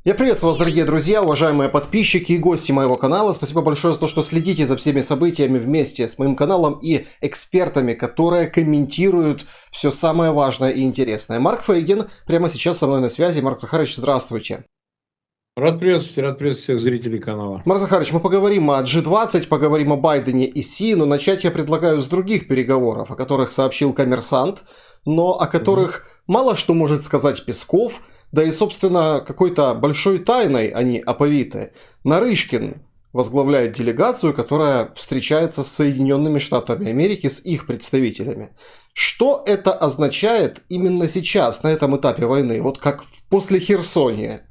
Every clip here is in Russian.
Я приветствую вас, дорогие друзья, уважаемые подписчики и гости моего канала. Спасибо большое за то, что следите за всеми событиями вместе с моим каналом и экспертами, которые комментируют все самое важное и интересное. Марк Фейгин прямо сейчас со мной на связи. Марк Захарович, здравствуйте. Рад приветствовать всех зрителей канала. Марк Захарович, мы поговорим о G20, поговорим о Байдене и Си, но начать я предлагаю с других переговоров, о которых сообщил Коммерсант, но о которых мало что может сказать Песков. Да и, собственно, какой-то большой тайной они оповиты. Нарышкин возглавляет делегацию, которая встречается с Соединенными Штатами Америки, с их представителями. Что это означает именно сейчас, на этом этапе войны, вот как после Херсония?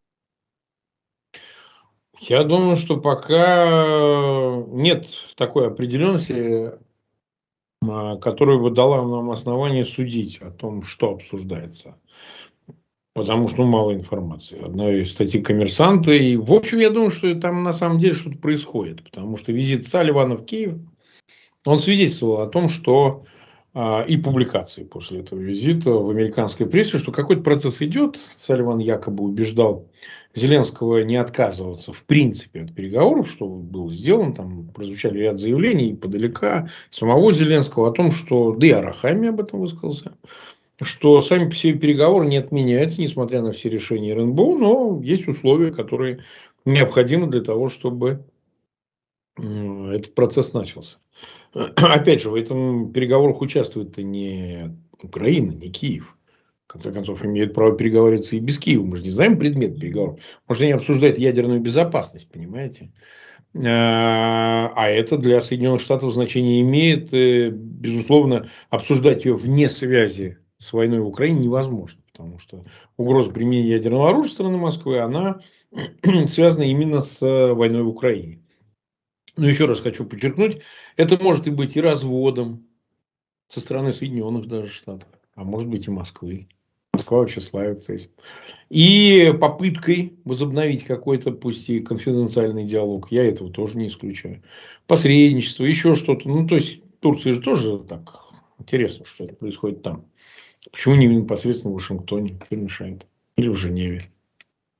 Я думаю, что пока нет такой определенности, которая бы дала нам основание судить о том, что обсуждается. Потому что мало информации. Одна из статей «Коммерсанта». И, в общем, я думаю, что там на самом деле что-то происходит. Потому что визит Салливана в Киев, он свидетельствовал о том, что и публикации после этого визита в американской прессе, что какой-то процесс идет. Салливан якобы убеждал Зеленского не отказываться в принципе от переговоров, что было сделано. Там прозвучали ряд заявлений подалека самого Зеленского о том, что, да и Арахами об этом высказался, что сами по себе переговоры не отменяются, несмотря на все решения РНБО, но есть условия, которые необходимы для того, чтобы этот процесс начался. Опять же, в этом переговорах участвует не Украина, не Киев. В конце концов, имеют право переговариваться и без Киева. Мы же не знаем предмет переговоров. Может, они обсуждают ядерную безопасность, понимаете? А это для Соединенных Штатов значение имеет. Безусловно, обсуждать ее вне связи с войной в Украине невозможно. Потому что угроза применения ядерного оружия со стороны Москвы, она связана именно с войной в Украине. Но еще раз хочу подчеркнуть, это может и быть и разводом со стороны Соединенных даже Штатов, а может быть и Москвы. Москва вообще славится этим. И попыткой возобновить какой-то, пусть и конфиденциальный диалог, я этого тоже не исключаю. Посредничество, еще что-то. Ну, то есть, Турция же тоже так интересно, что это происходит там. Почему не непосредственно в Вашингтоне? Кто мешает? Или в Женеве?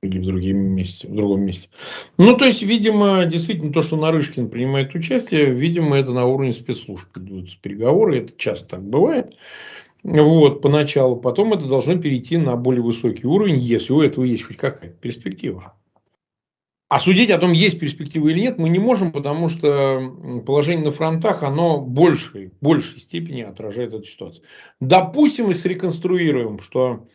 Или в другом месте. Ну, то есть, видимо, действительно, то, что Нарышкин принимает участие, видимо, это на уровне спецслужб ведутся переговоры. Это часто так бывает. Вот, поначалу. Потом это должно перейти на более высокий уровень, если у этого есть хоть какая-то перспектива. А судить о том, есть перспектива или нет, мы не можем, потому что положение на фронтах, оно в большей степени отражает эту ситуацию. Допустим, мы среконструируем, что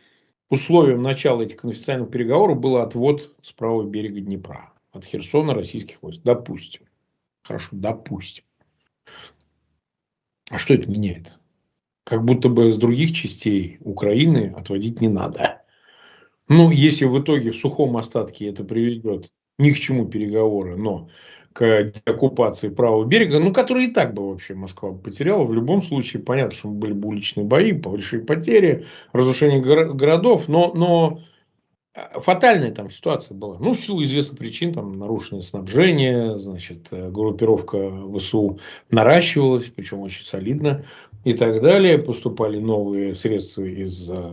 условием начала этих конфиденциальных переговоров был отвод с правого берега Днепра. От Херсона российских войск. Допустим. Хорошо, допустим. А что это меняет? Как будто бы с других частей Украины отводить не надо. Ну, если в итоге в сухом остатке это приведет ни к чему переговоры, но к оккупации правого берега, ну, который и так бы вообще Москва потеряла. В любом случае, понятно, что были бы уличные бои, большие потери, разрушение городов, но фатальная там ситуация была. Ну, в силу известных причин, там, нарушенное снабжение, значит, группировка ВСУ наращивалась, причем очень солидно и так далее. Поступали новые средства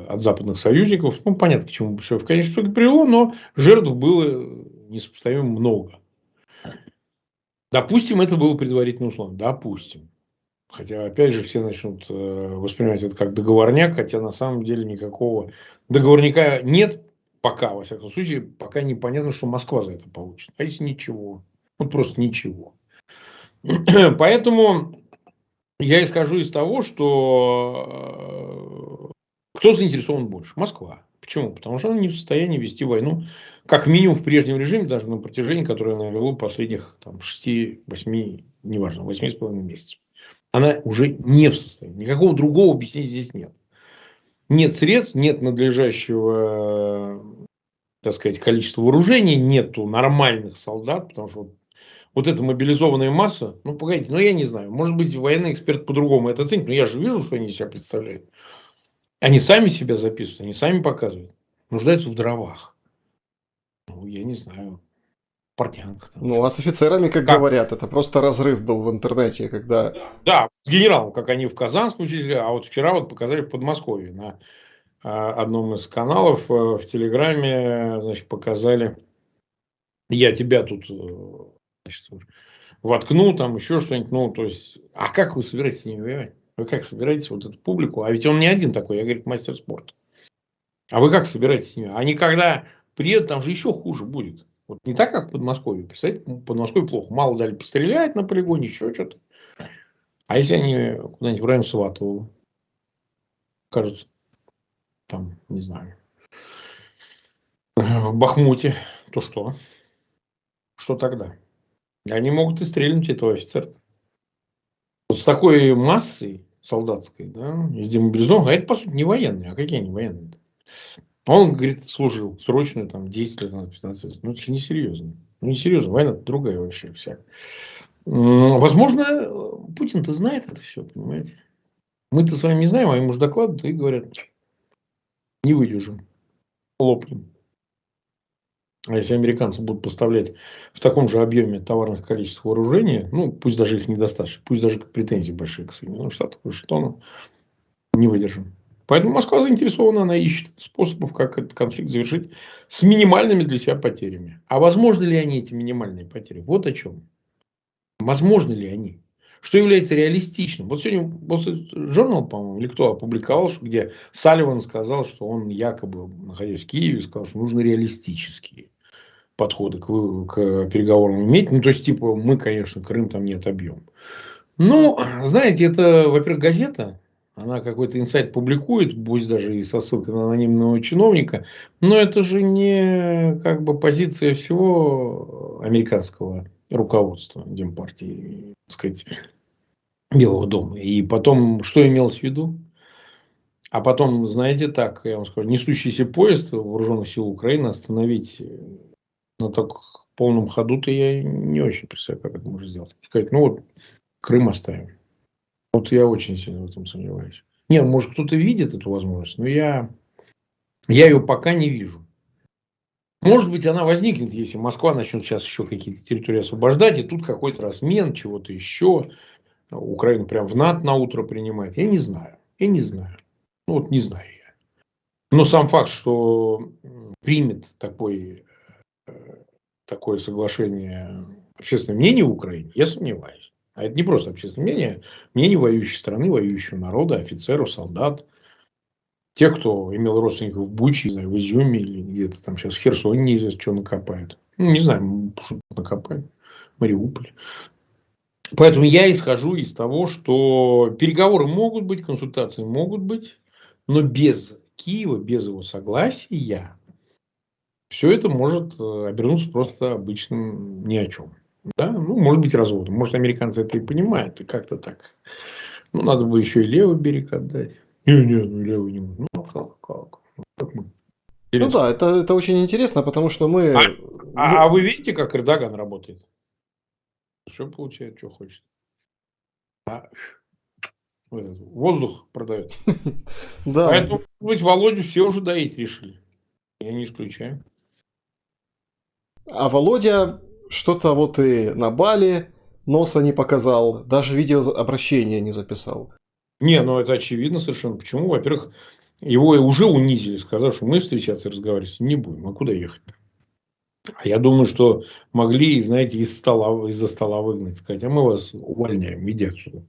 от западных союзников. Ну, понятно, к чему все в конечном итоге привело, но жертв было несопоставимо много. Допустим, это было предварительно условно. Допустим. Хотя, опять же, все начнут воспринимать это как договорняк, хотя на самом деле никакого договорняка нет пока, во всяком случае, пока непонятно, что Москва за это получит. А если ничего? Вот просто ничего. Поэтому я исхожу из того, что кто заинтересован больше? Москва. Почему? Потому что она не в состоянии вести войну, как минимум в прежнем режиме, даже на протяжении, которое она вела последних 6-8, неважно, 8,5 месяцев. Она уже не в состоянии. Никакого другого объяснения здесь нет. Нет средств, нет надлежащего, так сказать, количества вооружений, нету нормальных солдат, потому что вот эта мобилизованная масса, ну, погодите, ну, я не знаю, может быть, военный эксперт по-другому это оценит, но я же вижу, что они себя представляют. Они сами себя записывают, они сами показывают. Нуждаются в дровах. Ну, я не знаю, в портянках там Ну, а что-то. с офицерами, как Как? говорят, это просто разрыв был в интернете, когда... Да, с генералом, как они в Казанском учили, а вот вчера вот показали в Подмосковье на одном из каналов в Телеграме, значит, показали я тебя тут значит, воткну, там еще что-нибудь. Ну, то есть, а как вы собираетесь с ними воевать? Вы как собираетесь вот эту публику? А ведь он не один такой, я, говорит, мастер спорта. А вы как собираетесь с ними? Они когда приедут, там же еще хуже будет. Вот не так, как в Подмосковье. Представляете, в Подмосковье плохо. Мало дали пострелять на полигоне, еще что-то. А если они куда-нибудь в район Саватова, кажется, там, не знаю, в Бахмуте, то что? Что тогда? Они могут и стрельнуть этого офицера. Вот с такой массой солдатской, да, из демобилизованных, а это, по сути, не военные. А какие они военные-то? Он, говорит, служил срочную, там, 10 лет, надо 15 лет. Ну, это же несерьезно. Ну, несерьезно. Война другая вообще вся. Возможно, Путин-то знает это все, понимаете? Мы-то с вами не знаем, а ему же докладывают и говорят, не выдержим, лопнем. А если американцы будут поставлять в таком же объеме товарных количеств вооружения, ну, пусть даже их недостаточно, пусть даже претензии большие к Соединенным Штатам, Вашингтону, не выдержим. Поэтому Москва заинтересована, она ищет способов, как этот конфликт завершить с минимальными для себя потерями. А возможны ли они, эти минимальные потери? Вот о чем. Возможны ли они? Что является реалистичным? Вот сегодня Wall Street Journal, по-моему, или кто опубликовал, где Салливан сказал, что он якобы, находясь в Киеве, сказал, что нужны реалистические подходы к переговорам иметь. Ну, то есть, типа, мы, конечно, Крым там не отобьем. Ну, знаете, это, во-первых, газета. Она какой-то инсайт публикует, пусть даже и со ссылкой на анонимного чиновника. Но это же не как бы позиция всего американского руководства Демпартии, так сказать, Белого дома. И потом, что имелось в виду? А потом, знаете, так, я вам скажу, несущийся поезд вооруженных сил Украины остановить на так полном ходу-то я не очень представляю, как это можно сделать. Сказать, ну вот Крым оставим. Вот я очень сильно в этом сомневаюсь. Не, может, кто-то видит эту возможность, но я ее пока не вижу. Может быть, она возникнет, если Москва начнет сейчас еще какие-то территории освобождать, и тут какой-то размен, чего-то еще. Украина прям в НАТО на утро принимает. Я не знаю. Я не знаю. Ну, вот не знаю я. Но сам факт, что примет такое соглашение общественное мнение в Украине, я сомневаюсь. А это не просто общественное мнение, мнение воюющей страны, воюющего народа, офицеров, солдат. Тех, кто имел родственников в Буче, не знаю, в Изюме или где-то там сейчас в Херсоне неизвестно, что накопают. Ну, не знаю, что накопают. Мариуполь. Поэтому я исхожу из того, что переговоры могут быть, консультации могут быть, но без Киева, без его согласия, все это может обернуться просто обычным ни о чем. Да? Ну, может быть, разводом. Может, американцы это и понимают, и как-то так. Ну, надо бы еще и левый берег отдать. Не, ну левый не может. Ну, как? Как мы? Ну Интересно. да, это очень интересно, потому что А, мы... а вы видите, как Эрдоган работает? Все получает, что хочет. А, воздух продает. Да, Поэтому, может быть, Володю все уже доить решили. Я не исключаю. а Володя что-то вот и на Бали носа не показал, даже видеообращение не записал. Не, ну это очевидно совершенно. Почему? Во-первых, его уже унизили, сказав, что мы встречаться и разговаривать с ним не будем. А куда ехать? А я думаю, что могли, знаете, из-за стола выгнать, сказать, а мы вас увольняем, иди отсюда.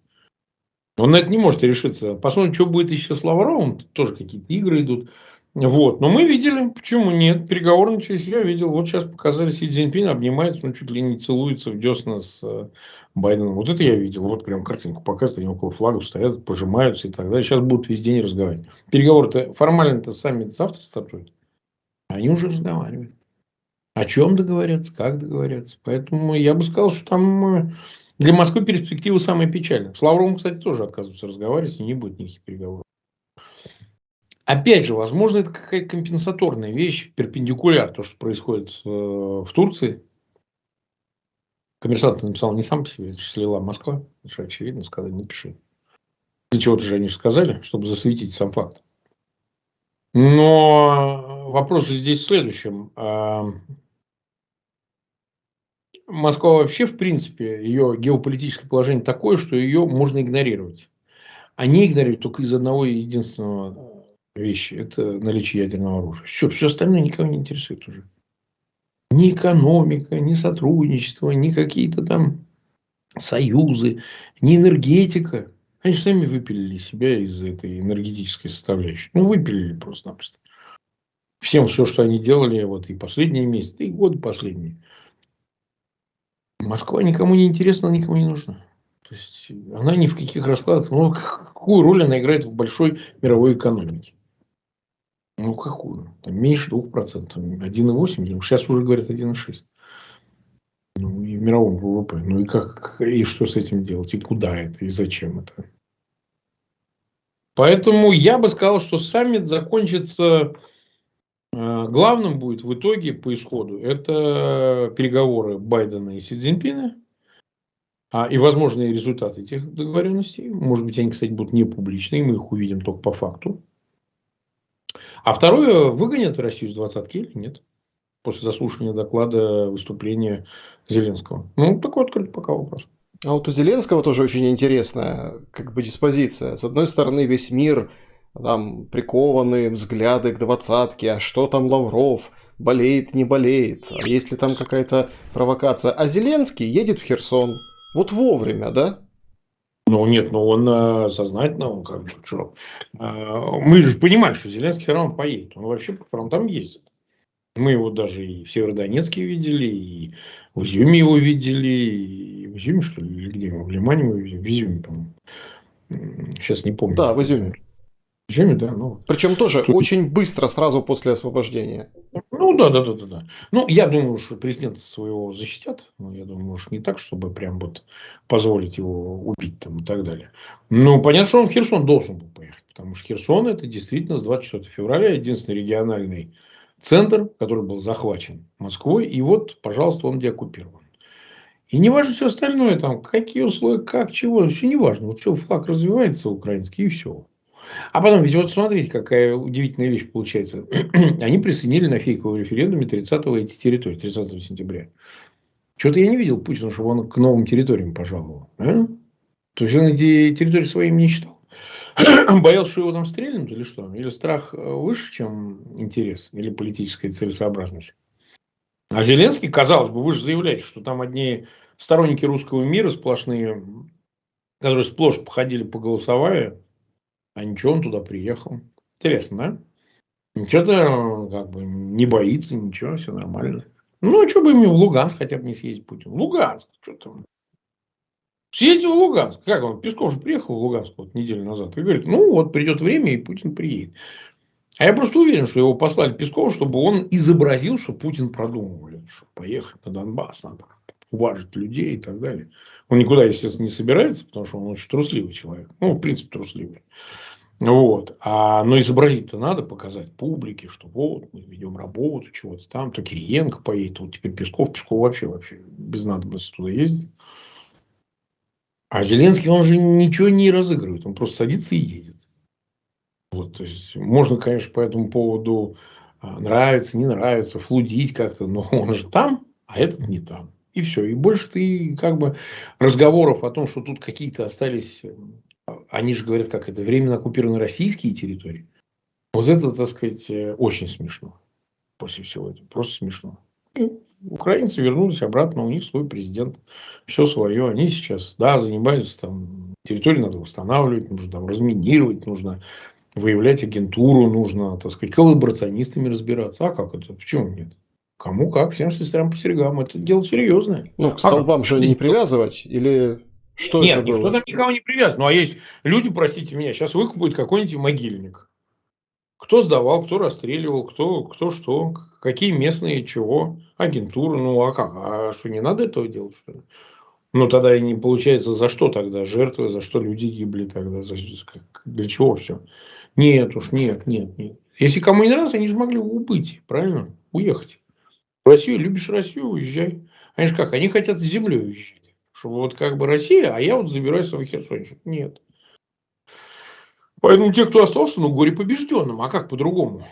Он на это не может решиться. Посмотрим, что будет еще с Лавровым. Тут тоже какие-то игры идут. Вот. Но мы видели, почему нет. Переговоры начались, я видел. Вот сейчас показали, Си Цзиньпин обнимается, он чуть ли не целуется в десна с Байденом. Вот это я видел. Вот прям картинку показывают, они около флагов стоят, пожимаются и так далее. Сейчас будут весь день разговаривать. Переговоры-то формально-то саммит завтра стартует. Они уже разговаривают. О чем договорятся, как договорятся. Поэтому я бы сказал, что там для Москвы перспектива самая печальная. С Лавровым, кстати, тоже отказываются разговаривать, и не будет никаких переговоров. Опять же, возможно, это какая-то компенсаторная вещь, перпендикуляр, то, что происходит в Турции. Коммерсант написал не сам по себе, это же слила Москва. Это же очевидно, сказали, не пиши. Для чего-то же они же сказали, чтобы засветить сам факт. Но вопрос же здесь в следующем. Москва вообще, в принципе, ее геополитическое положение такое, что ее можно игнорировать. А не игнорировать только из одного единственного вещи. Это наличие ядерного оружия. Все остальное никого не интересует уже. Ни экономика, ни сотрудничество, ни какие-то там союзы, ни энергетика. Они же сами выпилили себя из этой энергетической составляющей. Ну, выпилили просто-напросто. Всем все, что они делали, вот и последние месяцы, и годы последние. Москва никому не интересна, никому не нужна. То есть, она ни в каких раскладах. Ну, какую роль она играет в большой мировой экономике? Ну, какую? Там меньше 2%. 1,8. Сейчас уже говорят 1,6. Ну, и в мировом ВВП. Ну, и как, и что с этим делать? И куда это? И зачем это? Поэтому я бы сказал, что саммит закончится. Главным будет в итоге по исходу это переговоры Байдена и Си Цзиньпина. И возможные результаты этих договоренностей. Может быть, они, кстати, будут не публичные. Мы их увидим только по факту. А второе, выгонят Россию с двадцатки или нет? После заслушивания доклада, выступления Зеленского. Ну, такой открыт пока вопрос. А вот у Зеленского тоже очень интересная как бы диспозиция. С одной стороны, весь мир, там, прикованные взгляды к двадцатке, а что там Лавров, болеет, не болеет, а есть ли там какая-то провокация. А Зеленский едет в Херсон. Вот вовремя, да? Ну, нет, но он сознательно, он как бы, что. Мы же понимали, что Зеленский все равно поедет. Он вообще по фронтам ездит. Мы его даже и в Северодонецке видели, и в Изюме его видели, и в Изюме, что ли, или где? В Лимане мы видели, в Изюме, по-моему. Сейчас не помню. Да, в Изюме. В Изюме, да, ну. Причем тоже Тут очень быстро, сразу после освобождения. Ну, да. Ну, я думаю, что президента своего защитят. Ну, я думаю, уж не так, чтобы прям вот позволить его убить там и так далее. Ну, понятно, что он в Херсон должен был поехать. Потому что Херсон это действительно с 24 февраля единственный региональный центр, который был захвачен Москвой. И вот, пожалуйста, он деоккупирован. И не важно все остальное, там, какие условия, как, чего, все не важно. Вот все, флаг развивается украинский, и все. А потом, ведь вот смотрите, какая удивительная вещь получается. Они присоединили на фейковом референдуме 30-го эти территории, 30 сентября. Что-то я не видел Путина, чтобы он к новым территориям пожаловал. А? То есть, он эти территории своими не считал. Боялся, что его там стрельнут или что? Или страх выше, чем интерес? Или политическая целесообразность? А Зеленский, казалось бы, вы же заявляете, что там одни сторонники русского мира сплошные, которые сплошь походили по голосовая, а ничего, он туда приехал. Интересно, да? Ничего-то как бы не боится, ничего, все нормально. Ну, а что бы ему в Луганск хотя бы не съездить Путин? Луганск, что там? Съездил в Луганск. Как он? Песков же приехал в Луганск вот неделю назад. И говорит, ну, вот придет время, и Путин приедет. А я просто уверен, что его послали Пескову, чтобы он изобразил, что Путин продумывали. Что поехать на Донбасс, надо уважить людей и так далее. Он никуда, естественно, не собирается, потому что он очень трусливый человек. Ну, в принципе, трусливый. Вот. Но изобразить-то надо, показать публике, что вот мы ведем работу, чего-то там. То Кириенко поедет, вот теперь Песков. Песков вообще без надобности туда ездит. А Зеленский, он же ничего не разыгрывает. Он просто садится и едет. Вот, то есть, можно, конечно, по этому поводу нравится, не нравится, флудить как-то, но он же там, а этот не там. И все. И больше ты как бы разговоров о том, что тут какие-то остались, они же говорят, как это, временно оккупированы российские территории. Вот это, так сказать, очень смешно. После всего этого. Просто смешно. И украинцы вернулись обратно, у них свой президент, все свое. Они сейчас, да, занимаются там, территорию надо восстанавливать, нужно там разминировать, нужно выявлять агентуру, нужно, так сказать, коллаборационистами разбираться. А как это? Почему нет? Кому как, всем сестрам по серьгам. Это дело серьезное. Ну, к А как? столбам же не привязывать? Или что это Нет, никто было? там никого не привязан. Ну, а есть люди, простите меня, сейчас выкупают какой-нибудь могильник. Кто сдавал, кто расстреливал, кто что, какие местные, чего, агентура, ну а как? А что, не надо этого делать, что ли? Ну, тогда и не получается, за что тогда жертвы, за что люди гибли тогда, для чего все? Нет уж, нет. Если кому не нравится, они же могли убыть, правильно? Уехать. В Россию, любишь Россию, уезжай. Они же как, они хотят с землей уезжать. Чтобы вот как бы Россия, а я вот забираю свой Херсонщик. Нет. Поэтому те, кто остался, ну, горе побежденным. А как по-другому?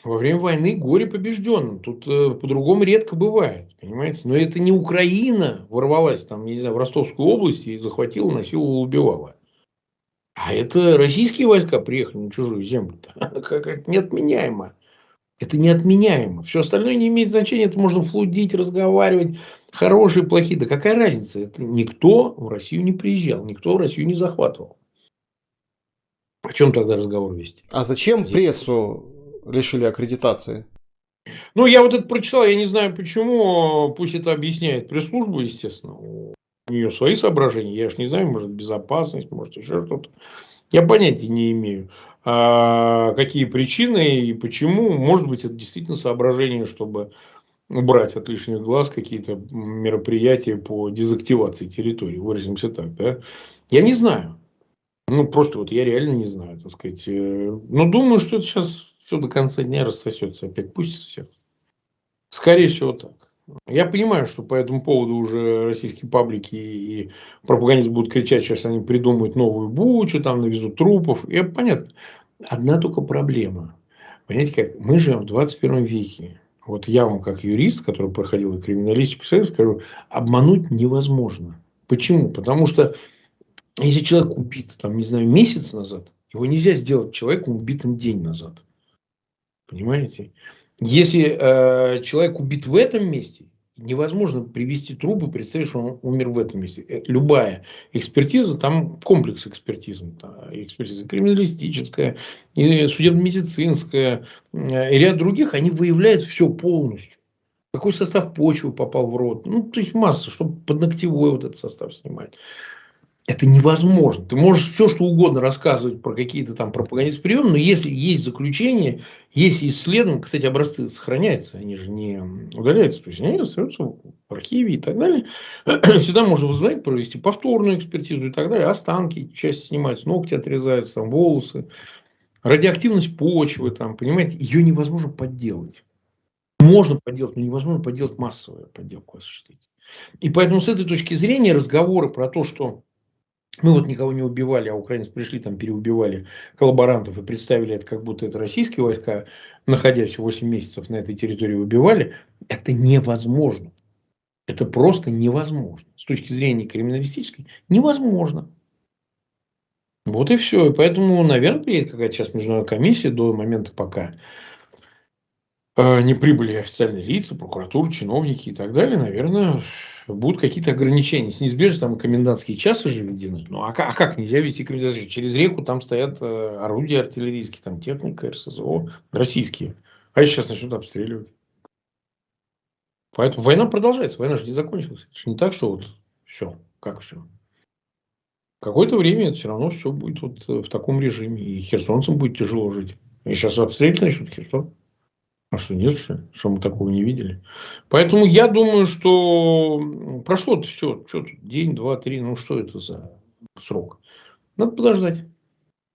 Во время войны горе побежденным. Тут по-другому редко бывает. Понимаете? Но это не Украина ворвалась там, я не знаю, в Ростовскую область и захватила, насиловала, убивала. А это российские войска приехали на чужую землю. Как это неотменяемо. Это неотменяемо. Все остальное не имеет значения. Это можно флудить, разговаривать. Хорошие, плохие. Да какая разница? Это никто в Россию не приезжал. Никто в Россию не захватывал. О чем тогда разговор вести? А зачем Здесь. прессу лишили аккредитации? Ну, я вот это прочитал. Я не знаю почему. Пусть это объясняет пресс-служба, естественно. У нее свои соображения. Я же не знаю, может, безопасность, может, еще что-то. Я понятия не имею, какие причины и почему. Может быть, это действительно соображение, чтобы убрать от лишних глаз какие-то мероприятия по дезактивации территории. Выразимся так, да? Я не знаю. Ну, просто вот я реально не знаю, так сказать. Но думаю, что это сейчас все до конца дня рассосется. Опять пусть всех. Скорее всего, так. Я понимаю, что по этому поводу уже российские паблики и пропагандисты будут кричать, сейчас они придумают новую бучу, там навезут трупов. И понятно. Одна только проблема. Понимаете как? Мы живем в 21 веке. Вот я вам, как юрист, который проходил и криминалистику, скажу, обмануть невозможно. Почему? Потому что если человек убит, там, не знаю, месяц назад, его нельзя сделать человеком убитым день назад. Понимаете? Если человек убит в этом месте, невозможно привести труп и представить, что он умер в этом месте. Любая экспертиза, там комплекс экспертизы. Экспертиза криминалистическая, и судебно-медицинская, и ряд других, они выявляют все полностью. Какой состав почвы попал в рот. Ну, то есть масса, чтобы под ногтевой вот этот состав снимать. Это невозможно. Ты можешь все, что угодно рассказывать про какие-то там пропагандистские приемы, но если есть заключение, есть исследования, кстати, образцы сохраняются, они же не удаляются, то есть они остаются в архиве и так далее. Всегда можно воззвать, провести повторную экспертизу и так далее. Останки, часть снимаются, ногти отрезаются, там, волосы, радиоактивность почвы, там, понимаете, ее невозможно подделать. Можно подделать, но невозможно подделать массовую подделку осуществить. И поэтому с этой точки зрения разговоры про то, что мы вот никого не убивали, а украинцы пришли, там переубивали коллаборантов и представили это, как будто это российские войска, находясь 8 месяцев на этой территории, убивали. Это невозможно. Это просто невозможно. С точки зрения криминалистической невозможно. Вот и все. И поэтому, наверное, приедет какая-то сейчас международная комиссия до момента, пока не прибыли официальные лица, прокуратура, чиновники и так далее, наверное, будут какие-то ограничения. С неизбежно там комендантские часы же введены. Ну, а как нельзя вести комендантские? Через реку там стоят орудия артиллерийские, там техника, РСЗО, российские. А сейчас начнут обстреливать. Поэтому война продолжается, война же не закончилась. Это же не так, что вот все, как все. Какое-то время это все равно все будет вот в таком режиме. И херсонцам будет тяжело жить. И сейчас обстрелять начнут Херсон. А что, нет, что ли? Что мы такого не видели? Поэтому я думаю, что прошло-то все. Что тут? День, два, три. Ну, что это за срок? Надо подождать.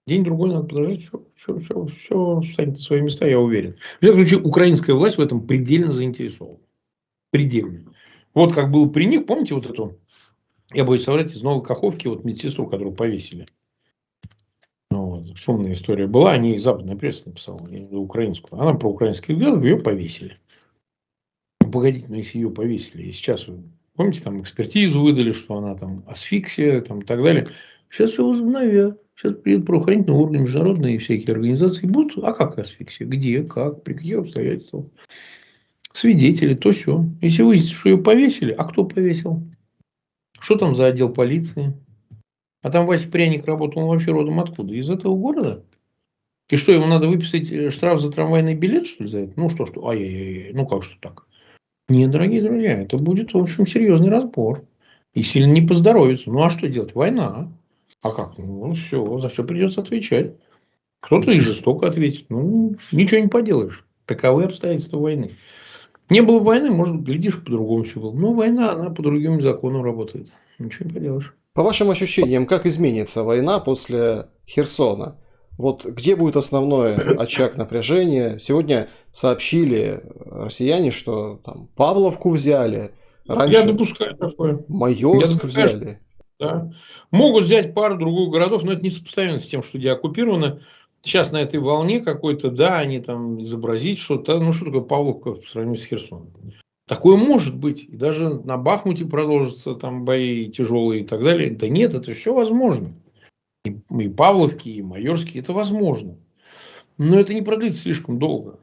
День-другой надо подождать. Все встанет на свои места, я уверен. В любом случае, украинская власть в этом предельно заинтересована. Предельно. Вот как было при них, помните вот эту, я боюсь соврать, из Новой Каховки, вот медсестру, которую повесили. Ну, вот, шумная история была, о ней западная пресса написала, не украинскую. Она про украинских делал, ее повесили. Ну, погодите, но если ее повесили, и сейчас, вы помните, там экспертизу выдали, что она там асфиксия, там и так далее. Сейчас все возобновят. Сейчас приедут правоохранительные органы, международные всякие организации. Будут, а как асфиксия? Где, как, при каких обстоятельствах? Свидетели, то все. Если выяснится, что ее повесили, а кто повесил? Что там за отдел полиции? А там Вася Пряник работал, он вообще родом откуда? Из этого города? И что, ему надо выписать штраф за трамвайный билет, что ли, за это? Ну, что? Ай-яй-яй, ну, как что так? Нет, дорогие друзья, это будет, в общем, серьезный разбор. И сильно не поздоровится. Ну, а что делать? Война. А как? Ну, все, за все придется отвечать. Кто-то и жестоко ответит. Ну, ничего не поделаешь. Таковы обстоятельства войны. Не было войны, может, глядишь, по-другому все было. Но война, она по другим законам работает. Ничего не поделаешь. По вашим ощущениям, как изменится война после Херсона? Вот где будет основной очаг напряжения? Сегодня сообщили россияне, что там Павловку взяли, Я раньше допускаю такое. Я Майорск допускаю, что взяли. да. Могут взять пару-другую городов, но это не сопоставимо с тем, что деоккупировано. Сейчас на этой волне какой-то, да, они там изобразить что-то. Ну, что такое Павловка в сравнении с Херсоном? Такое может быть. И даже на Бахмуте продолжатся там бои тяжелые и так далее. Да нет, это все возможно. И Павловки, и Майорские, это возможно. Но это не продлится слишком долго.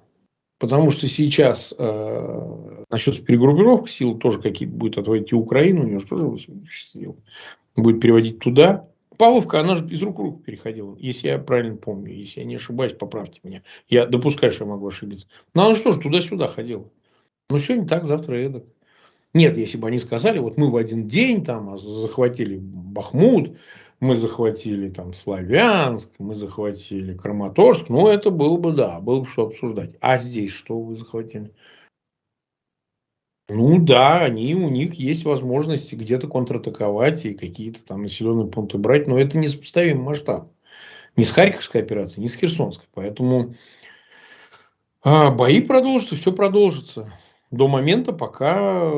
Потому что сейчас начнется перегруппировка сил, тоже какие-то будет отводить и Украину, у нее же тоже 80 сил, будет переводить туда. Павловка, она же из рук в руки переходила, если я правильно помню, если я не ошибаюсь, поправьте меня. Я допускаю, что я могу ошибиться. Но она что же туда-сюда ходила. Ну, сегодня так, завтра эдак. Нет, если бы они сказали, вот мы в один день там захватили Бахмут, мы захватили там Славянск, мы захватили Краматорск, ну, это было бы, да, было бы что обсуждать. А здесь что вы захватили? Ну да, у них есть возможности где-то контратаковать и какие-то там населенные пункты брать, но это несопоставимый масштаб. Ни с Харьковской операцией, ни с Херсонской. Поэтому бои продолжатся, все продолжится. До момента, пока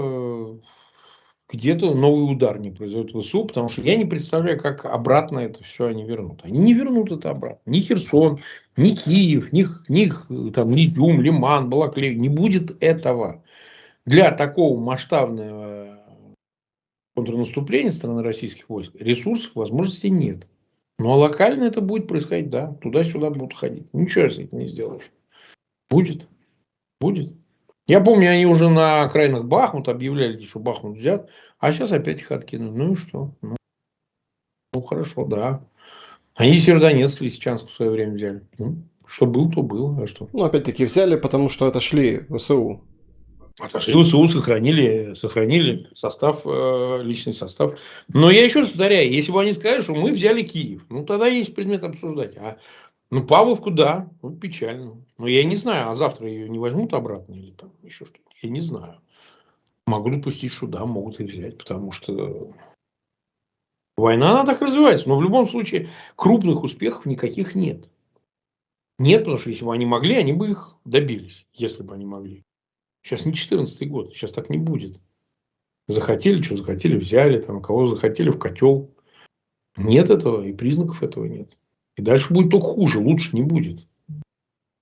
где-то новый удар не произойдет в ВСУ, потому что я не представляю, как обратно это все они вернут. Они не вернут это обратно. Ни Херсон, ни Киев, ни Изюм, Лиман, Балаклея. Не будет этого. Для такого масштабного контрнаступления страны российских войск ресурсов, возможностей нет. Ну, а локально это будет происходить, да. Туда-сюда будут ходить. Ничего с этим не сделаешь. Будет. Будет. Я помню, они уже на окраинах Бахмута объявляли, что Бахмут взят, а сейчас опять их откинули. Ну и что? Ну хорошо, да. Они Северодонецк, Лисичанск в свое время взяли. Ну, что был, то было. А что? Ну, опять-таки, взяли, потому что отошли ВСУ. Отошли ВСУ, сохранили состав, личный состав. Но я еще раз повторяю, если бы они сказали, что мы взяли Киев, ну тогда есть предмет обсуждать. Ну, Павловку, да, ну, печально. Но я не знаю, а завтра ее не возьмут обратно или там еще что-то. Я не знаю. Могу допустить, что да, могут и взять, потому что война, она так развивается. Но в любом случае крупных успехов никаких нет. Нет, потому что если бы они могли, они бы их добились, если бы они могли. Сейчас не 14-й год, сейчас так не будет. Захотели, что захотели, взяли, там, кого захотели в котел. Нет этого, и признаков этого нет. И дальше будет только хуже, лучше не будет.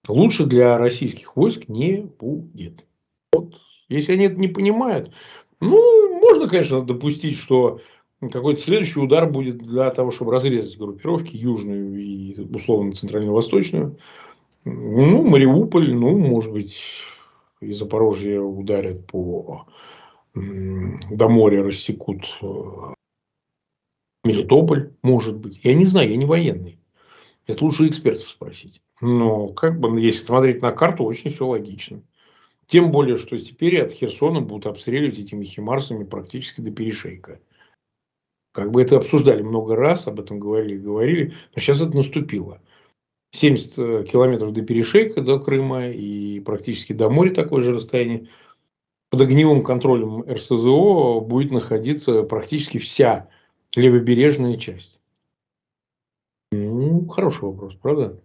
Лучше для российских войск не будет. Вот, если они это не понимают, ну, можно, конечно, допустить, что какой-то следующий удар будет для того, чтобы разрезать группировки южную и условно центрально-восточную. Ну, Мариуполь, ну, может быть, и Запорожье ударят по до моря, рассекут Мелитополь, может быть. Я не знаю, я не военный. Это лучше экспертов спросить. Но, как бы, если смотреть на карту, очень все логично. Тем более, что теперь от Херсона будут обстреливать этими химарсами практически до перешейка. Как бы это обсуждали много раз, об этом говорили, но сейчас это наступило. 70 километров до перешейка, до Крыма, и практически до моря такое же расстояние. Под огневым контролем РСЗО будет находиться практически вся левобережная часть. Ну, хороший вопрос, правда?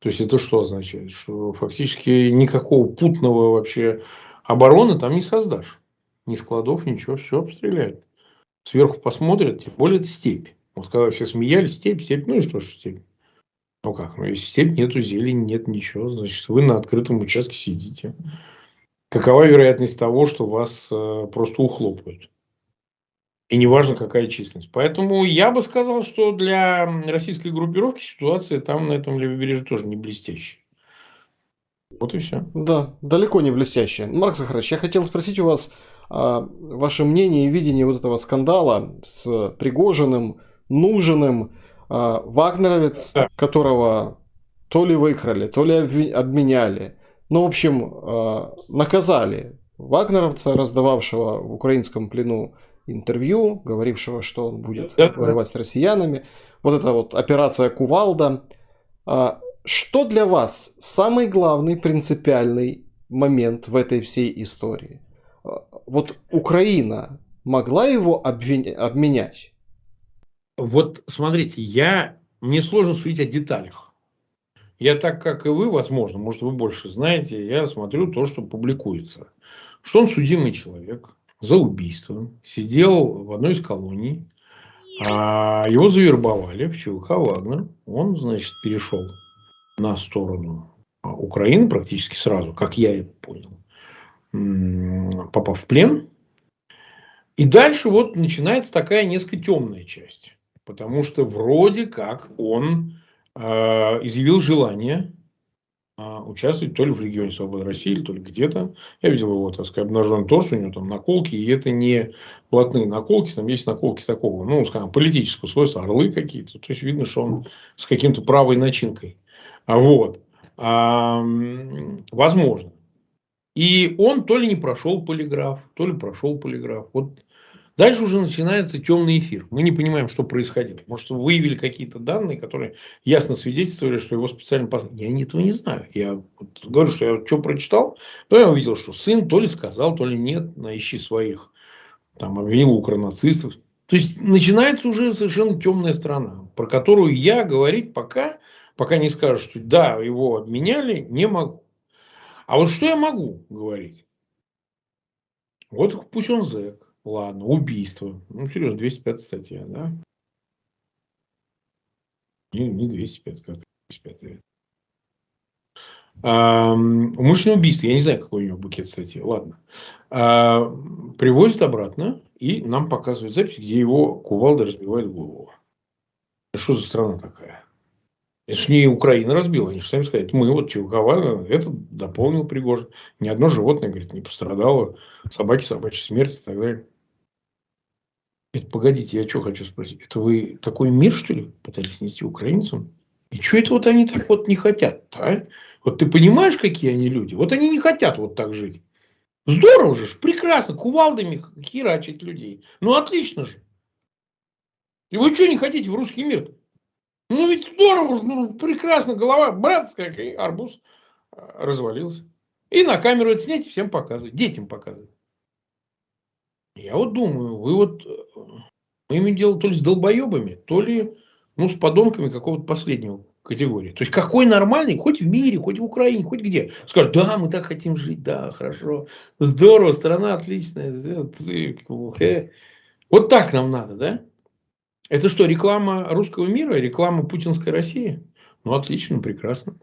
То есть, это что означает? Что фактически никакого путного вообще обороны там не создашь. Ни складов, ничего, все обстреляют. Сверху посмотрят, тем более это степь. Вот когда все смеялись, степь, ну и что ж степь? Ну как, ну если степь, нету зелени, нет ничего, значит, вы на открытом участке сидите. Какова вероятность того, что вас просто ухлопают? И неважно, какая численность. Поэтому я бы сказал, что для российской группировки ситуация там на этом левобережье тоже не блестящая. Вот и все. Да, далеко не блестящая. Марк Захарович, я хотел спросить у вас ваше мнение и видение вот этого скандала с Пригожиным, Нужиным, вагнеровец, Да. которого то ли выкрали, то ли обменяли. Ну, в общем, наказали вагнеровца, раздававшего в украинском плену интервью, говорившего, что он будет Да. воевать с россиянами. Вот эта вот операция «Кувалда». Что для вас самый главный принципиальный момент в этой всей истории? Вот Украина могла его обменять? Вот смотрите, мне сложно судить о деталях. Я так, как и вы, возможно, может, вы больше знаете, я смотрю то, что публикуется. Что он судимый человек за убийство, сидел в одной из колоний, его завербовали в ЧВК «Вагнер». Он, значит, перешел на сторону Украины практически сразу, как я это понял, попав в плен. И дальше вот начинается такая несколько темная часть. Потому что вроде как он изъявил желание участвовать то ли в Легионе Свободы России, то ли где-то. Я видел его, так сказать, обнаженный торс, у него там наколки, и это не плотные наколки, там есть наколки такого, ну, скажем, политического свойства, орлы какие-то. То есть, видно, что он с каким-то правой начинкой. Вот. Возможно. И он то ли не прошел полиграф, то ли прошел полиграф. Вот дальше уже начинается темный эфир. Мы не понимаем, что происходило. Может, выявили какие-то данные, которые ясно свидетельствовали, что его специально послали. Я этого не знаю. Я вот говорю, что я что прочитал, то я увидел, что сын то ли сказал, то ли нет, на ищи своих, там, обвинил укронацистов. То есть, начинается уже совершенно темная сторона, про которую я говорить пока не скажу, что да, его обменяли, не могу. А вот что я могу говорить? Вот пусть он зэк. Ладно, убийство. Ну, серьезно, 205 статья, да? Не 205, как 205. Умышленное убийство. Я не знаю, какой у него букет статьи. Ладно. Привозят обратно и нам показывают запись, где его кувалдой разбивает голову. Что за страна такая? Это ж не Украина разбила, они же сами сказали. Мы вот Чевкова, это дополнил Пригожин. Ни одно животное, говорит, не пострадало. Собаки, собачья смерть и так далее. Это, погодите, я что хочу спросить. Это вы такой мир, что ли, пытались нести украинцам? И что это вот они так вот не хотят, а? Вот ты понимаешь, какие они люди? Вот они не хотят вот так жить. Здорово же, прекрасно, кувалдами херачить людей. Ну, отлично же. И вы что не хотите в русский мир-то? Ну, ведь здорово же, ну, прекрасно, голова, бац, как и арбуз развалился. И на камеру это снять и всем показывать, детям показывать. Я вот думаю, вы вот мы имеем дело то ли с долбоебами, то ли ну, с подонками какого-то последнего категории. То есть, какой нормальный, хоть в мире, хоть в Украине, хоть где. Скажет, да, мы так хотим жить, да, хорошо, здорово, страна отличная. Вот так нам надо, да? Это что, реклама русского мира, реклама путинской России? Ну, отлично, прекрасно.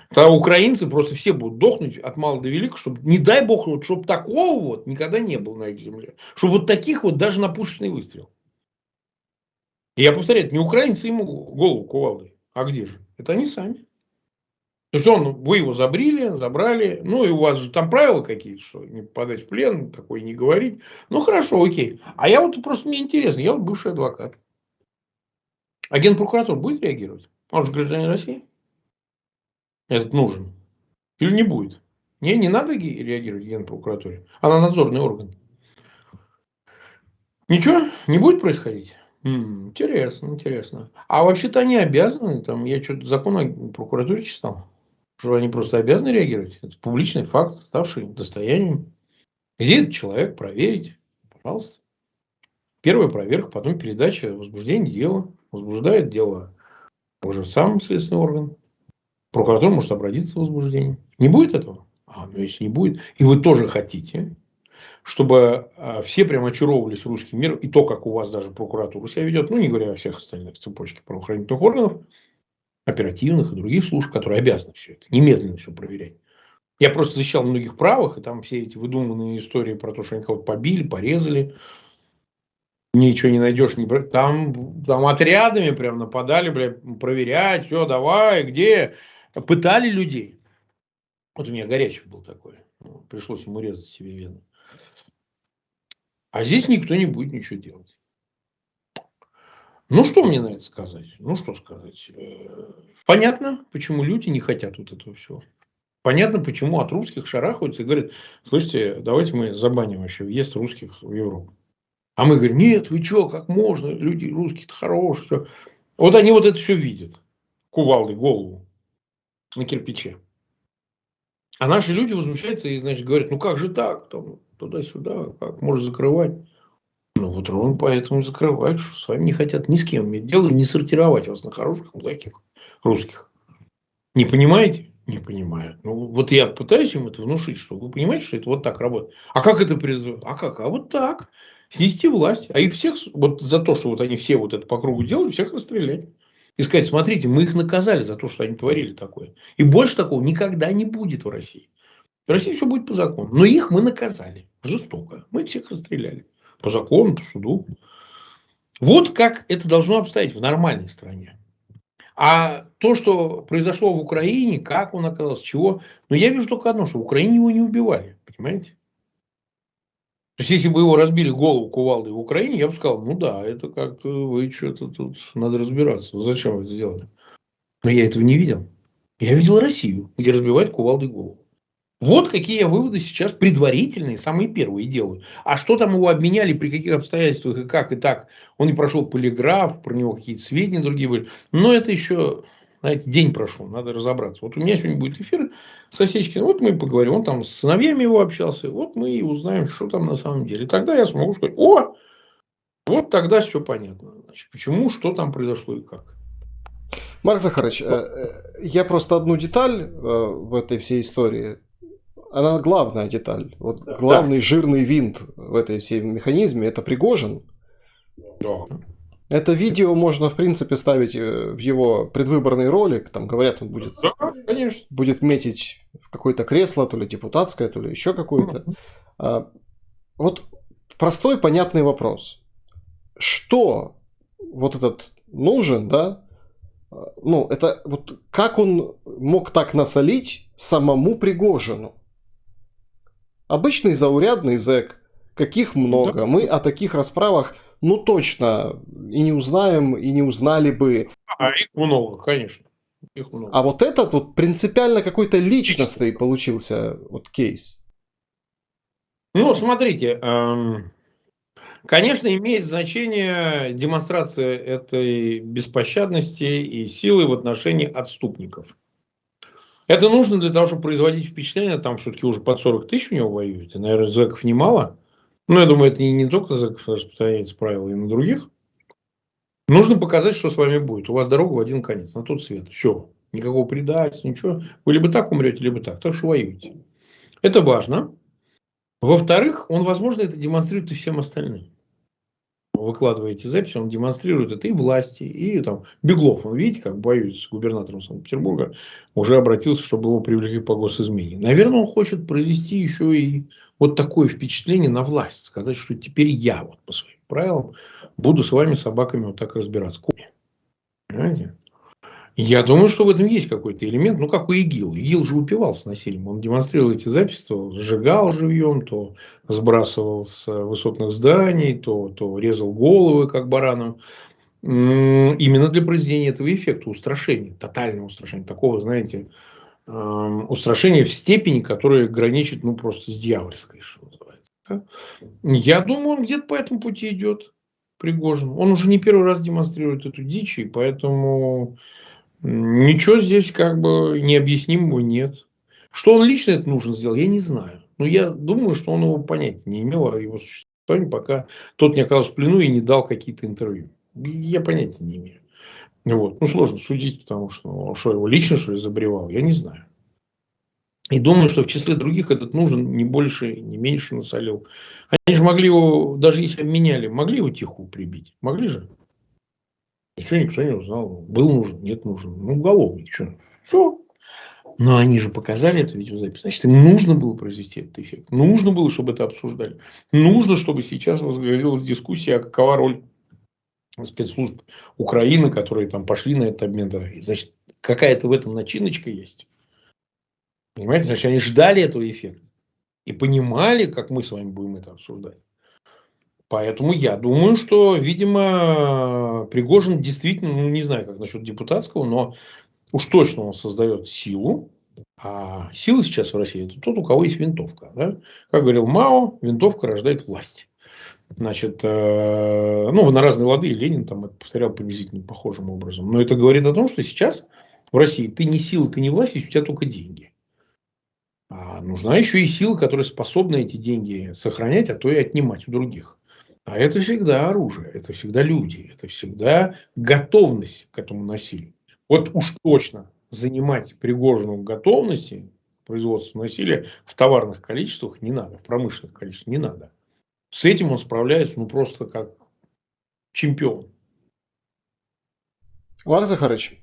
Тогда украинцы просто все будут дохнуть от мала до велика, чтобы, не дай бог, вот, чтобы такого вот никогда не было на их земле. Чтобы вот таких вот даже на пушечный выстрел. И я повторяю, это не украинцы ему голову кувалдой. А где же? Это они сами. То есть, вы его забрали. Ну, и у вас же там правила какие-то, что не попадать в плен, такое не говорить. Ну, хорошо, окей. А я вот просто мне интересно, я вот бывший адвокат. Агент прокуратуры будет реагировать? Он же гражданин России. Этот нужен. Или не будет? Не надо реагировать агент прокуратуре. Она надзорный орган. Ничего не будет происходить? Интересно, интересно. А вообще-то они обязаны, там, я что-то закон о прокуратуре читал, что они просто обязаны реагировать. Это публичный факт, ставший достоянием. Где этот человек, проверить, пожалуйста. Первая проверка, потом передача, возбуждение дела. Возбуждает дело уже сам следственный орган. Прокуратура может обратиться с возбуждением. Не будет этого? Ну если не будет, и вы тоже хотите, чтобы все прям очаровывались русским миром, и то, как у вас даже прокуратура себя ведет, ну, не говоря о всех остальных цепочках правоохранительных органов, оперативных и других служб, которые обязаны все это, немедленно все проверять. Я просто защищал многих правых, и там все эти выдуманные истории про то, что они кого-то побили, порезали, ничего не найдешь, там отрядами прям нападали, проверять, все, давай, где, пытали людей. Вот у меня горячий был такой, пришлось ему резать себе вены. А здесь никто не будет ничего делать. Ну, что мне на это сказать? Ну, что сказать? Понятно, почему люди не хотят вот этого всего. Понятно, почему от русских шарахаются и говорят, слушайте, давайте мы забаним вообще въезд русских в Европу. А мы говорим, нет, вы что, как можно? Люди русские-то хорошие. Все. Вот они вот это все видят. Кувалдой голову на кирпиче. А наши люди возмущаются и, значит, говорят, ну как же так? Там, туда-сюда, как можно закрывать? Ну, вот ровно поэтому закрывают, что с вами не хотят ни с кем иметь дело, не сортировать вас на хороших и плохих русских. Не понимаете? Не понимаю. Ну, вот я пытаюсь им это внушить, что вы понимаете, что это вот так работает. А как это произойдет? А как? А вот так. Снести власть. А их всех, вот за то, что вот они все вот это по кругу делали, всех расстрелять. И сказать, смотрите, мы их наказали за то, что они творили такое. И больше такого никогда не будет в России. В России все будет по закону. Но их мы наказали. Жестоко. Мы всех расстреляли. По закону, по суду. Вот как это должно обстоять в нормальной стране. А то, что произошло в Украине, как он оказался, чего, но я вижу только одно, что в Украине его не убивали, понимаете? То есть, если бы его разбили голову кувалдой в Украине, я бы сказал, ну да, это как-то вы что-то тут надо разбираться. Зачем вы это сделали? Но я этого не видел. Я видел Россию, где разбивают кувалдой голову. Вот какие я выводы сейчас предварительные, самые первые делаю. А что там его обменяли, при каких обстоятельствах и как, и так. Он не прошел полиграф, про него какие-то сведения другие были. Но это еще, знаете, день прошел, надо разобраться. Вот у меня сегодня будет эфир с Осечкиным, вот мы и поговорим. Он там с сыновьями его общался, вот мы и узнаем, что там на самом деле. И тогда я смогу сказать, о, вот тогда все понятно. Значит, почему, что там произошло и как. Марк Захарович, я просто одну деталь в этой всей истории, она главная деталь. Вот Да. главный жирный винт в этой всей механизме – это Пригожин. Да. Это видео можно, в принципе, ставить в его предвыборный ролик. Там говорят, он будет, Да, конечно. будет метить в какое-то кресло, то ли депутатское, то ли еще какое-то. Вот простой, понятный вопрос. Что вот этот нужен, да? Ну, это вот как он мог так насолить самому Пригожину? Обычный заурядный зэк, каких много. Да. Мы о таких расправах, ну, точно и не узнаем, и не узнали бы. Их много, конечно. Их много. А вот этот вот принципиально какой-то личностный получился вот кейс. Ну, смотрите, конечно, имеет значение демонстрация этой беспощадности и силы в отношении отступников. Это нужно для того, чтобы производить впечатление, там все-таки уже под 40 тысяч у него воюют, и, наверное, зэков немало. Но я думаю, это не только на зэков распространяется правило, и на других. Нужно показать, что с вами будет. У вас дорога в один конец, на тот свет. Все. Никакого предательства, ничего. Вы либо так умрете, либо так. Так что воюете. Это важно. Во-вторых, он, возможно, это демонстрирует и всем остальным. Выкладываете запись, он демонстрирует это и власти, и там Беглов, он, видите, как воюет с губернатором Санкт-Петербурга, уже обратился, чтобы его привлекли по госизмене. Наверное, он хочет произвести еще и вот такое впечатление на власть, сказать, что теперь я вот по своим правилам буду с вами собаками вот так разбираться. Понимаете? Я думаю, что в этом есть какой-то элемент, ну, как у ИГИЛ. ИГИЛ же упивался насилием. Он демонстрировал эти записи, то сжигал живьем, то сбрасывал с высотных зданий, то резал головы, как баранам. Именно для произведения этого эффекта устрашения, тотального устрашения. Такого, знаете, устрашения в степени, которая граничит, ну, просто с дьявольской, что называется. Да? Я думаю, он где-то по этому пути идет, Пригожин. Он уже не первый раз демонстрирует эту дичь, и поэтому... Ничего здесь как бы необъяснимого нет. Что он лично это нужно сделать, я не знаю. Но я думаю, что он его понятия не имел о его существовании, пока тот не оказался в плену и не дал какие-то интервью. Я понятия не имею. Вот. Ну, сложно судить, потому что, ну, что его лично, что ли, забревал, я не знаю. И думаю, что в числе других этот нужен не больше, не меньше насолил. Они же могли его, даже если обменяли, могли его тихо прибить. Могли же. Ничего никто не узнал. Был нужен, нет нужен. Ну, уголовник. Что? Все. Но они же показали эту видеозапись. Значит, им нужно было произвести этот эффект. Нужно было, чтобы это обсуждали. Нужно, чтобы сейчас возгорелась дискуссия, какова роль спецслужб Украины, которые там пошли на этот обмен. Значит, какая-то в этом начиночка есть. Понимаете? Значит, они ждали этого эффекта. И понимали, как мы с вами будем это обсуждать. Поэтому я думаю, что, видимо, Пригожин действительно, ну, не знаю, как насчет депутатского, но уж точно он создает силу. А сила сейчас в России – это тот, у кого есть винтовка. Да? Как говорил Мао, винтовка рождает власть. Значит, ну, на разные лады, и Ленин там это повторял приблизительно похожим образом. Но это говорит о том, что сейчас в России ты не сила, ты не власть, есть у тебя только деньги. А нужна еще и сила, которая способна эти деньги сохранять, а то и отнимать у других. А это всегда оружие, это всегда люди, это всегда готовность к этому насилию. Вот уж точно занимать Пригожину готовности производства насилия в товарных количествах не надо, в промышленных количествах не надо. С этим он справляется, ну, просто как чемпион. Марк Захарович,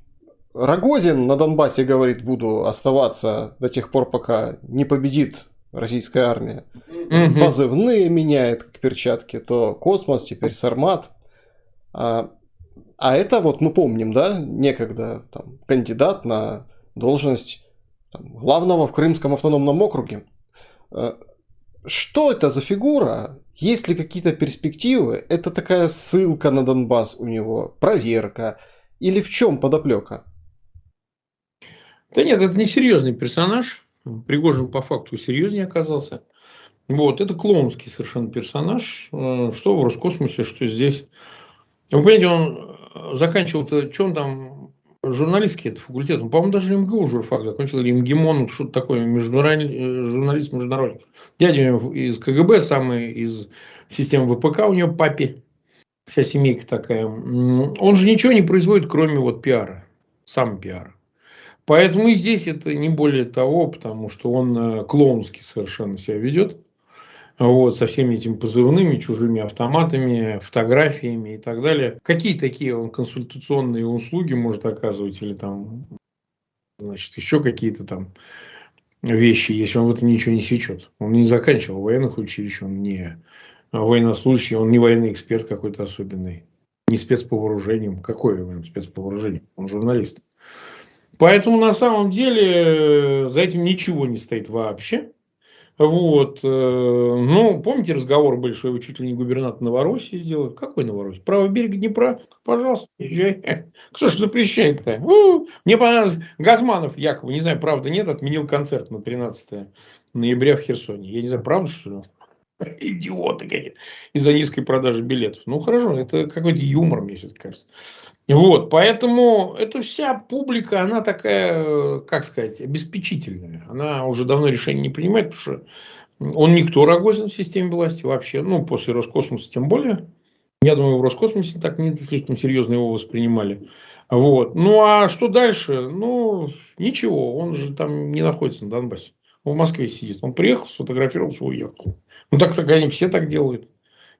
Рогозин на Донбассе говорит, буду оставаться до тех пор, пока не победит российская армия. Позывные меняет, как перчатки. То Космос, теперь Сармат. А это вот мы помним, да, некогда там, кандидат на должность там, главного в Крымском автономном округе. Что это за фигура? Есть ли какие-то перспективы? Это такая ссылка на Донбасс у него, проверка? Или в чем подоплека? Да нет, это не серьезный персонаж. Пригожин по факту серьезнее оказался. Вот, это клоунский совершенно персонаж. Что в Роскосмосе, что здесь. Вы понимаете, он заканчивал-то, что он там, журналистский это факультет. Он, по-моему, даже МГУ журфак закончил, или МГИМОН, что-то такое, журналист международник. Дядя у него из КГБ, самый из системы ВПК, у него папе. Вся семейка такая. Он же ничего не производит, кроме вот пиара. Сам пиар. Поэтому и здесь это не более того, потому что он клоунски совершенно себя ведет. Вот, со всеми этими позывными, чужими автоматами, фотографиями и так далее. Какие такие он консультационные услуги может оказывать или там, значит, еще какие-то там вещи, если он в этом ничего не сечет. Он не заканчивал военных училищ, он не военнослужащий, он не военный эксперт какой-то особенный, не спец по вооружениям. Какой он спец по вооружениям? Он журналист. Поэтому на самом деле за этим ничего не стоит вообще. Вот. Ну, помните, разговор был, что его чуть ли не губернатор Новороссии сделают? Какой Новороссии? Правый берег Днепра? Пожалуйста, езжай. Кто же запрещает-то? Мне понравилось, Газманов якобы, не знаю, правда нет, отменил концерт на 13 ноября в Херсоне. Я не знаю, правда, что ли? Идиоты какие-то. Из-за низкой продажи билетов. Ну, хорошо, это какой-то юмор, мне все-таки кажется. Вот, поэтому эта вся публика, она такая, как сказать, обеспечительная. Она уже давно решений не принимает, потому что он никто, Рогозин, в системе власти вообще. Ну, после Роскосмоса тем более. Я думаю, в Роскосмосе так не слишком серьезно его воспринимали. Вот. Ну, а что дальше? Ну, ничего, он же там не находится на Донбассе. Он в Москве сидит. Он приехал, сфотографировался, уехал. Ну, так они все так делают.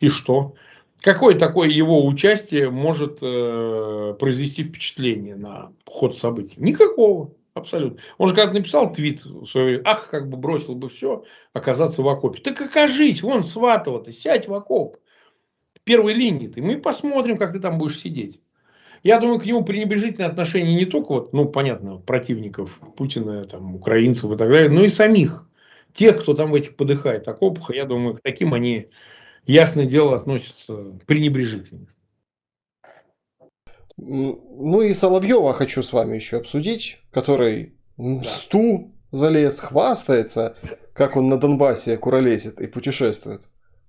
И что? Какое такое его участие может произвести впечатление на ход событий? Никакого. Абсолютно. Он же когда написал твит свой, ах, как бы бросил бы все, оказаться в окопе. Так окажись, вон Сватово-то, сядь в окоп. В первой линии ты. Мы посмотрим, как ты там будешь сидеть. Я думаю, к нему пренебрежительное отношение не только, вот, ну, понятно, противников Путина, там, украинцев и так далее, но и самих. Тех, кто там в этих подыхает окопах, я думаю, к таким они, ясное дело, относятся пренебрежительно. Ну и Соловьева хочу с вами еще обсудить, который в сту залез, хвастается, как он на Донбассе куролесит и путешествует.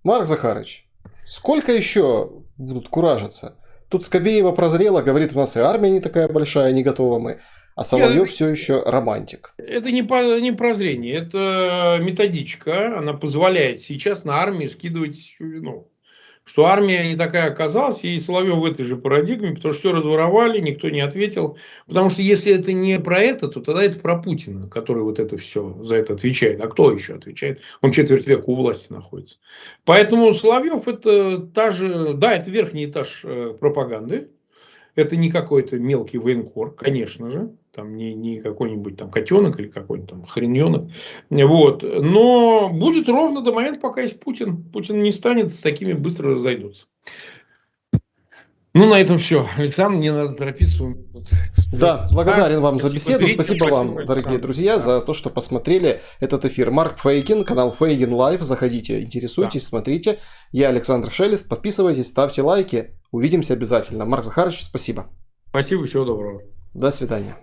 Марк Захарович, сколько еще будут куражиться? Тут Скобеева прозрела, говорит, у нас и армия не такая большая, не готова мы. А Соловьев все еще романтик. Это не прозрение, это методичка. Она позволяет сейчас на армию скидывать, ну, что армия не такая оказалась, и Соловьев в этой же парадигме, потому что все разворовали, никто не ответил. Потому что если это не про это, то тогда это про Путина, который вот это все за это отвечает. А кто еще отвечает? Он четверть века у власти находится. Поэтому Соловьев это та же, да, это верхний этаж пропаганды. Это не какой-то мелкий военкор, конечно же. Там не какой-нибудь там котенок или какой-нибудь там хрененок. Вот. Но будет ровно до момента, пока есть Путин. Путин не станет, с такими быстро разойдутся. Ну, на этом все. Александр, мне надо торопиться. Да, благодарен вам за беседу. Спасибо вам, дорогие друзья, за то, что посмотрели этот эфир. Марк Фейгин, канал Фейгин Лайв. Заходите, интересуйтесь, смотрите. Я Александр Шелест. Подписывайтесь, ставьте лайки. Увидимся обязательно. Марк Захарович, спасибо. Спасибо, всего доброго. До свидания.